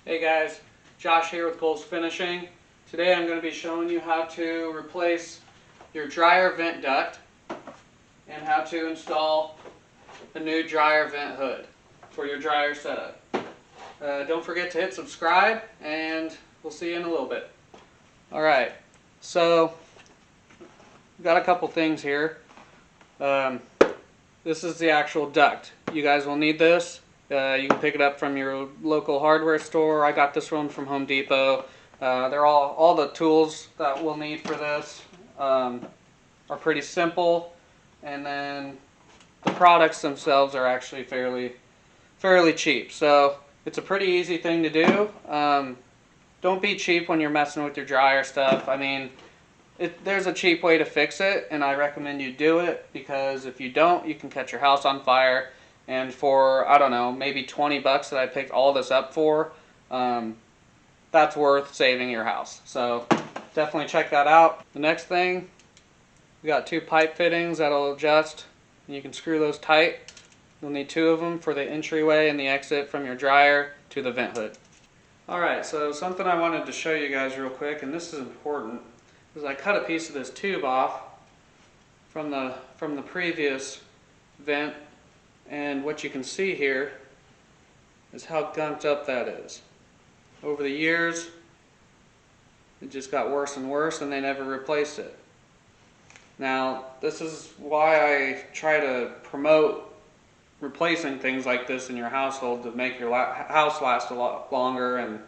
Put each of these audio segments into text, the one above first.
Hey guys, Josh here with Goals Finishing. Today I'm going to be showing you how to replace your dryer vent duct and how to install a new dryer vent hood for your dryer setup. Don't forget to hit subscribe and we'll see you in a little bit. Alright, so we've got a couple things here. This is the actual duct. You guys will need this. You can pick it up from your local hardware store. I got this one from Home Depot. They're all the tools that we'll need for this are pretty simple, and then the products themselves are actually fairly cheap. So it's a pretty easy thing to do. Don't be cheap when you're messing with your dryer stuff. I mean, there's a cheap way to fix it, and I recommend you do it, because if you don't, you can catch your house on fire. And for, I don't know, maybe 20 bucks that I picked all this up for, that's worth saving your house. So definitely check that out. The next thing, we got 2 pipe fittings that'll adjust, and you can screw those tight. You'll need 2 of them for the entryway and the exit from your dryer to the vent hood. Alright, so something I wanted to show you guys real quick, and this is important, is I cut a piece of this tube off from the previous vent. And what you can see here is how gunked up that is. Over the years, it just got worse and worse, and they never replaced it. Now, this is why I try to promote replacing things like this in your household to make your house last a lot longer. And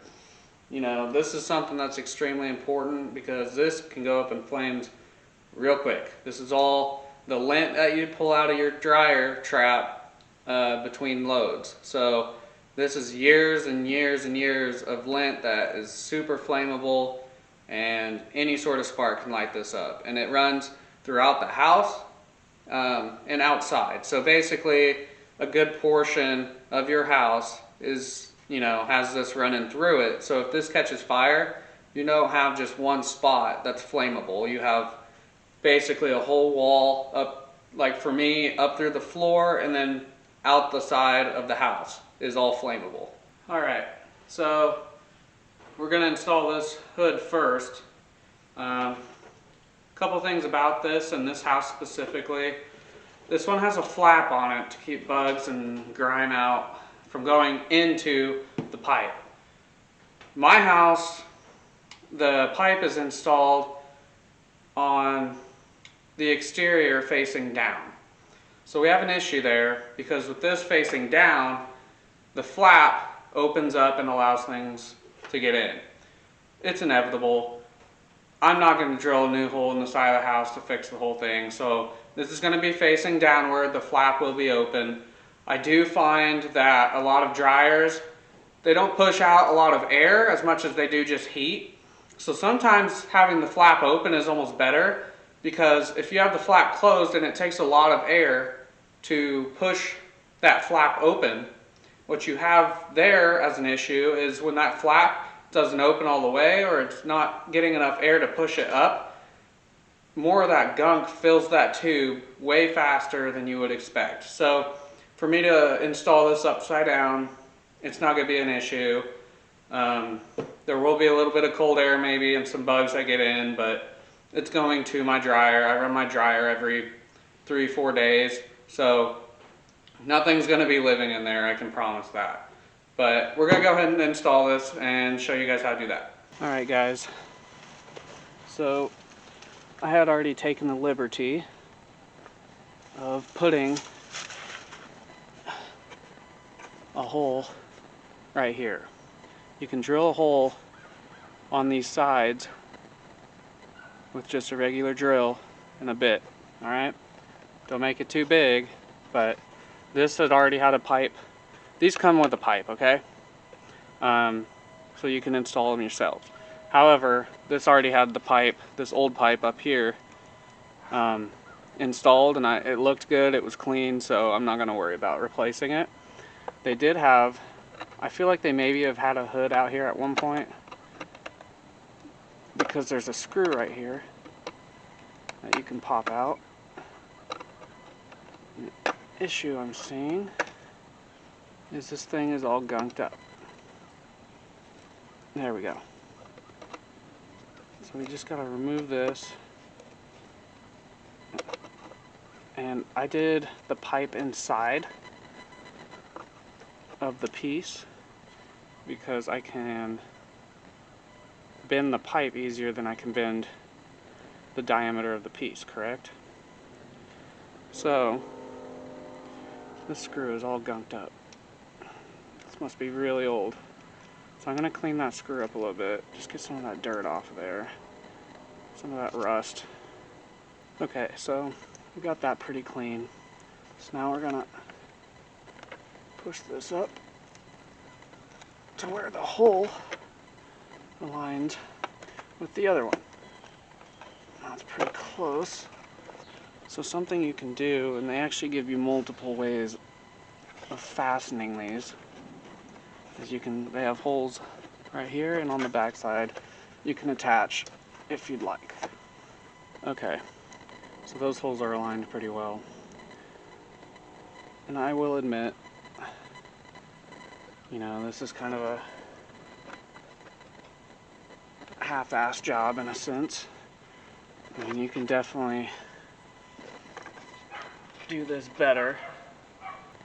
you know, this is something that's extremely important, because this can go up in flames real quick. This is all the lint that you pull out of your dryer trap between loads. So this is years and years and years of lint that is super flammable, and any sort of spark can light this up. And it runs throughout the house and outside. So basically a good portion of your house is, you know, has this running through it. So if this catches fire, you don't have just one spot that's flammable. You have basically a whole wall up, like for me, up through the floor, and then out the side of the house is all flammable. Alright, so we're going to install this hood first. Couple things about this and this house specifically. This one has a flap on it to keep bugs and grime out from going into the pipe. My house, the pipe is installed on the exterior facing down. So we have an issue there, because with this facing down, the flap opens up and allows things to get in. It's inevitable. I'm not going to drill a new hole in the side of the house to fix the whole thing. So this is going to be facing downward. The flap will be open. I do find that a lot of dryers, they don't push out a lot of air as much as they do just heat. So sometimes having the flap open is almost better, because if you have the flap closed and it takes a lot of air to push that flap open, what you have there as an issue is when that flap doesn't open all the way, or it's not getting enough air to push it up, more of that gunk fills that tube way faster than you would expect. So for me to install this upside down, it's not going to be an issue. There will be a little bit of cold air maybe and some bugs that get in, but it's going to my dryer. I run my dryer every 3-4 days. So nothing's going to be living in there, I can promise that. But we're going to go ahead and install this and show you guys how to do that. Alright guys, so I had already taken the liberty of putting a hole right here. You can drill a hole on these sides with just a regular drill and a bit, alright? Don't make it too big, but this had already had a pipe. These come with a pipe, okay? So you can install them yourself. However, this already had the pipe, this old pipe up here, installed, and it looked good, it was clean, so I'm not going to worry about replacing it. They did have, I feel like they maybe have had a hood out here at one point, because there's a screw right here that you can pop out. The issue I'm seeing is this thing is all gunked up. There we go. So we just gotta remove this. And I did the pipe inside of the piece because I can bend the pipe easier than I can bend the diameter of the piece, correct? So this screw is all gunked up. This must be really old. So I'm gonna clean that screw up a little bit, just get some of that dirt off of there, some of that rust. Okay, so we got that pretty clean. So now we're gonna push this up to where the hole aligns with the other one. That's pretty close. So something you can do, and they actually give you multiple ways of fastening these, is they have holes right here and on the back side you can attach if you'd like. Okay, so those holes are aligned pretty well. And I will admit, you know, this is kind of a half-assed job in a sense. I mean, you can definitely do this better.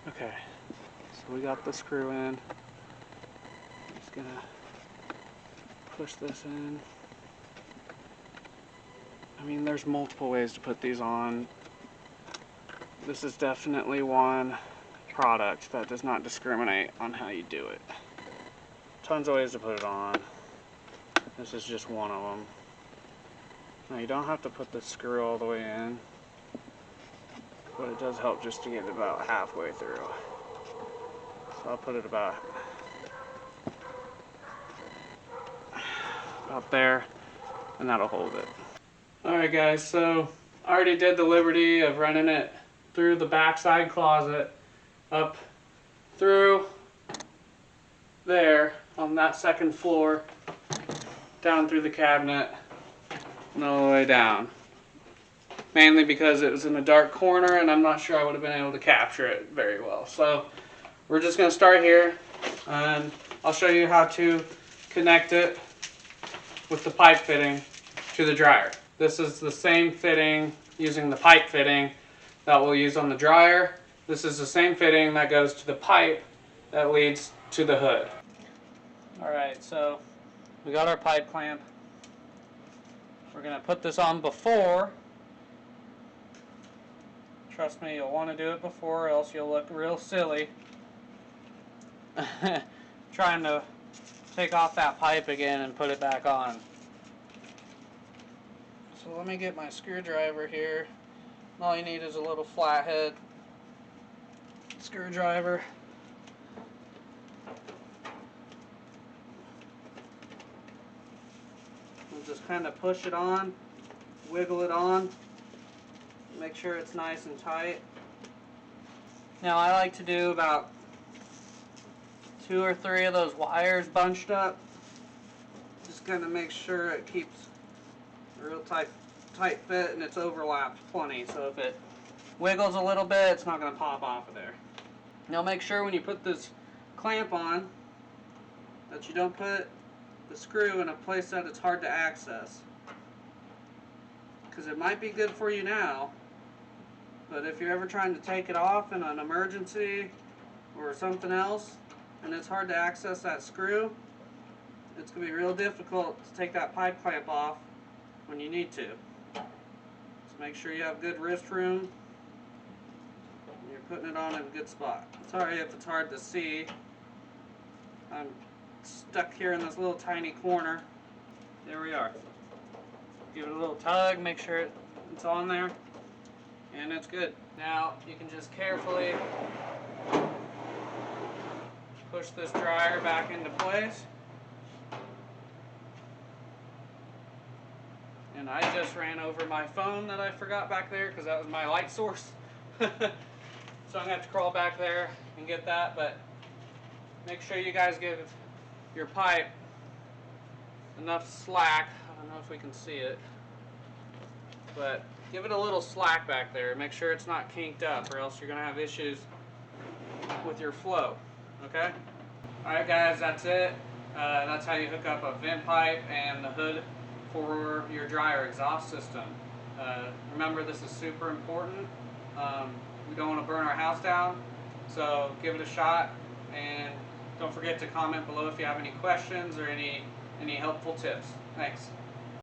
Okay, so we got the screw in. Just gonna push this in. I mean, there's multiple ways to put these on. This is definitely one product that does not discriminate on how you do it. Tons of ways to put it on. This is just one of them. Now you don't have to put the screw all the way in, but it does help just to get it about halfway through. So I'll put it about there, and that'll hold it. Alright guys, so I already did the liberty of running it through the backside closet, up through there on that second floor, down through the cabinet, and all the way down. Mainly because it was in a dark corner and I'm not sure I would have been able to capture it very well. So we're just going to start here, and I'll show you how to connect it with the pipe fitting to the dryer. This is the same fitting using the pipe fitting that we'll use on the dryer. This is the same fitting that goes to the pipe that leads to the hood. Alright, so we got our pipe clamp. We're going to put this on before. Trust me, you'll want to do it before or else you'll look real silly trying to take off that pipe again and put it back on. So let me get my screwdriver here. All you need is a little flathead screwdriver. We'll just kind of push it on, wiggle it on, make sure it's nice and tight. Now I like to do about 2 or 3 of those wires bunched up. Just kind of make sure it keeps a real tight fit and it's overlapped plenty, so if it wiggles a little bit, it's not going to pop off of there. Now make sure when you put this clamp on that you don't put the screw in a place that it's hard to access, because it might be good for you now, but if you're ever trying to take it off in an emergency or something else and it's hard to access that screw, it's going to be real difficult to take that pipe clamp off when you need to. So make sure you have good wrist room and you're putting it on in a good spot. Sorry if it's hard to see. I'm stuck here in this little tiny corner. There we are. Give it a little tug, make sure it's on there, and it's good. Now you can just carefully push this dryer back into place. And I just ran over my phone that I forgot back there because that was my light source. So I'm going to have to crawl back there and get that, but make sure you guys give your pipe enough slack. I don't know if we can see it, but give it a little slack back there. Make sure it's not kinked up or else you're going to have issues with your flow. Okay? Alright guys, that's it. That's how you hook up a vent pipe and the hood for your dryer exhaust system. Remember, this is super important. We don't want to burn our house down, so give it a shot, and don't forget to comment below if you have any questions or any helpful tips. Thanks.